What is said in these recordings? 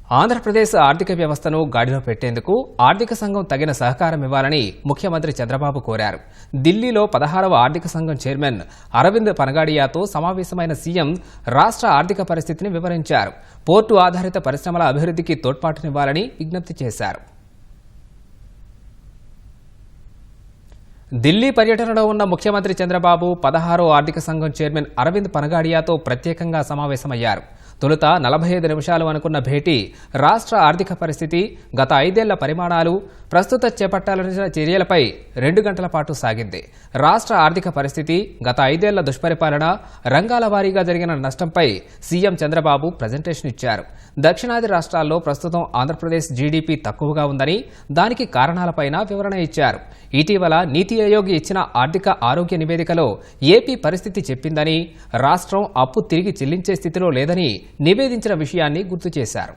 ఆంధ్రప్రదేశ్ ఆర్థిక వ్యవస్థను గాడిలో పెట్టేందుకు ఆర్థిక సంఘం తగిన సహకారం ఇవ్వాలని ముఖ్యమంత్రి చంద్రబాబు కోరారు. ఢిల్లీలో 16వ ఆర్థిక సంఘం చైర్మన్ అరవింద్ పనగాడియాతో సమావేశమైన సీఎం రాష్ట్ర ఆర్థిక పరిస్థితిని వివరించారు. పోర్టు ఆధారిత పరిశ్రమల అభివృద్ధికి తోడ్పాటునివ్వాలని విజ్ఞప్తి చేశారు. ఢిల్లీ పర్యటనలో ఉన్న ముఖ్యమంత్రి చంద్రబాబు 16వ ఆర్థిక సంఘం చైర్మన్ అరవింద్ పనగాడియాతో ప్రత్యేకంగా సమావేశమయ్యారు. తొలుత 45 నిమిషాలు అనుకున్న భేటీ రాష్ట్ర ఆర్థిక పరిస్థితి, గత 5 ఏళ్ల పరిమాణాలు, ప్రస్తుత చేపట్టాల్సిన చర్యలపై 2 గంటల పాటు సాగింది. రాష్ట్ర ఆర్థిక పరిస్థితి, గత 5 ఏళ్ల దుష్పరిపాలన, రంగాల వారీగా జరిగిన నష్టంపై సీఎం చంద్రబాబు ప్రజెంటేషన్ ఇచ్చారు. దక్షిణాది రాష్ట్రాల్లో ప్రస్తుతం ఆంధ్రప్రదేశ్ జీడీపీ తక్కువగా ఉందని, దానికి కారణాలపైన వివరణ ఇచ్చారు. ఇటీవల నీతి ఆయోగ్ ఇచ్చిన ఆర్థిక ఆరోగ్య నివేదికలో ఏపీ పరిస్థితి చెప్పిందని, రాష్ట్రం అప్పు తిరిగి చెల్లించే స్థితిలో లేదని నివేదించిన విషయాన్ని గుర్తు చేశారు.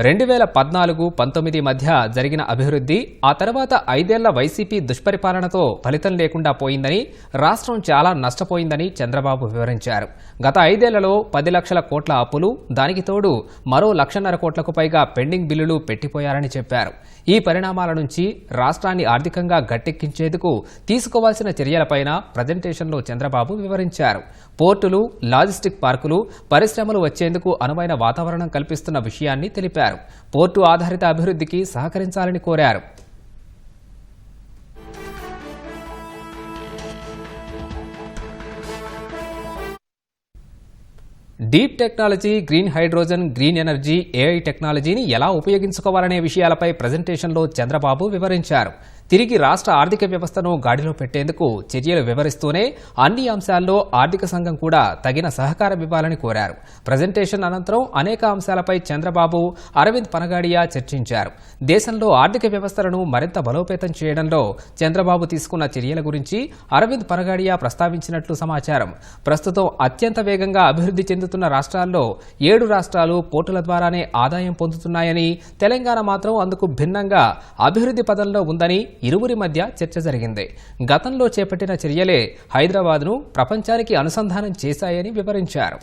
2014-19 మధ్య జరిగిన అభివృద్ధి, ఆ తర్వాత 5 ఏళ్ల వైసీపీ దుష్పరిపాలనతో ఫలితం లేకుండా పోయిందని, రాష్ట్రం చాలా నష్టపోయిందని చంద్రబాబు వివరించారు. గత 5 ఏళ్లలో 10 లక్షల కోట్ల అప్పులు, దానికి తోడు మరో 1,50,000 కోట్లకు పైగా పెండింగ్ బిల్లులు పెట్టిపోయారని చెప్పారు. ఈ పరిణామాల నుంచి రాష్ట్రాన్ని ఆర్థికంగా గట్టెక్కించేందుకు తీసుకోవాల్సిన చర్యలపైన ప్రజెంటేషన్లో చంద్రబాబు వివరించారు. పోర్టులు, లాజిస్టిక్ పార్కులు, పరిశ్రమలు వచ్చేందుకు అనువైన వాతావరణం కల్పిస్తున్న విషయాన్ని తెలిపారు. పోర్టు ఆధారిత అభివృద్ధికి సహకరించాలని కోరారు. Deep technology, green hydrogen, green energy, AI టెక్నాలజీని ఎలా ఉపయోగించుకోవాలనే విషయాలపై ప్రజెంటేషన్లో చంద్రబాబు వివరించారు. తిరిగి రాష్ట్ర ఆర్థిక వ్యవస్థను గాడిలో పెట్టేందుకు చర్యలు వివరిస్తూనే అన్ని అంశాల్లో ఆర్థిక సంఘం కూడా తగిన సహకారం ఇవ్వాలని కోరారు. ప్రజెంటేషన్ అనంతరం అనేక అంశాలపై చంద్రబాబు, అరవింద్ పనగాడియా చర్చించారు. దేశంలో ఆర్థిక వ్యవస్థలను మరింత బలోపేతం చేయడంలో చంద్రబాబు తీసుకున్న చర్యల గురించి అరవింద్ పనగాడియా ప్రస్తావించినట్లు సమాచారం. ప్రస్తుతం అత్యంత వేగంగా అభివృద్ధి చెందుతున్న రాష్ట్రాల్లో 7 రాష్ట్రాలు పోర్టుల ద్వారానే ఆదాయం పొందుతున్నాయని, తెలంగాణ మాత్రం అందుకు భిన్నంగా అభివృద్ధి పదంలో ఉందని ఇరువురి మధ్య చర్చ జరిగింది. గతంలో చేపట్టిన చర్యలే హైదరాబాద్ను ప్రపంచానికి అనుసంధానం చేశాయని వివరించారు.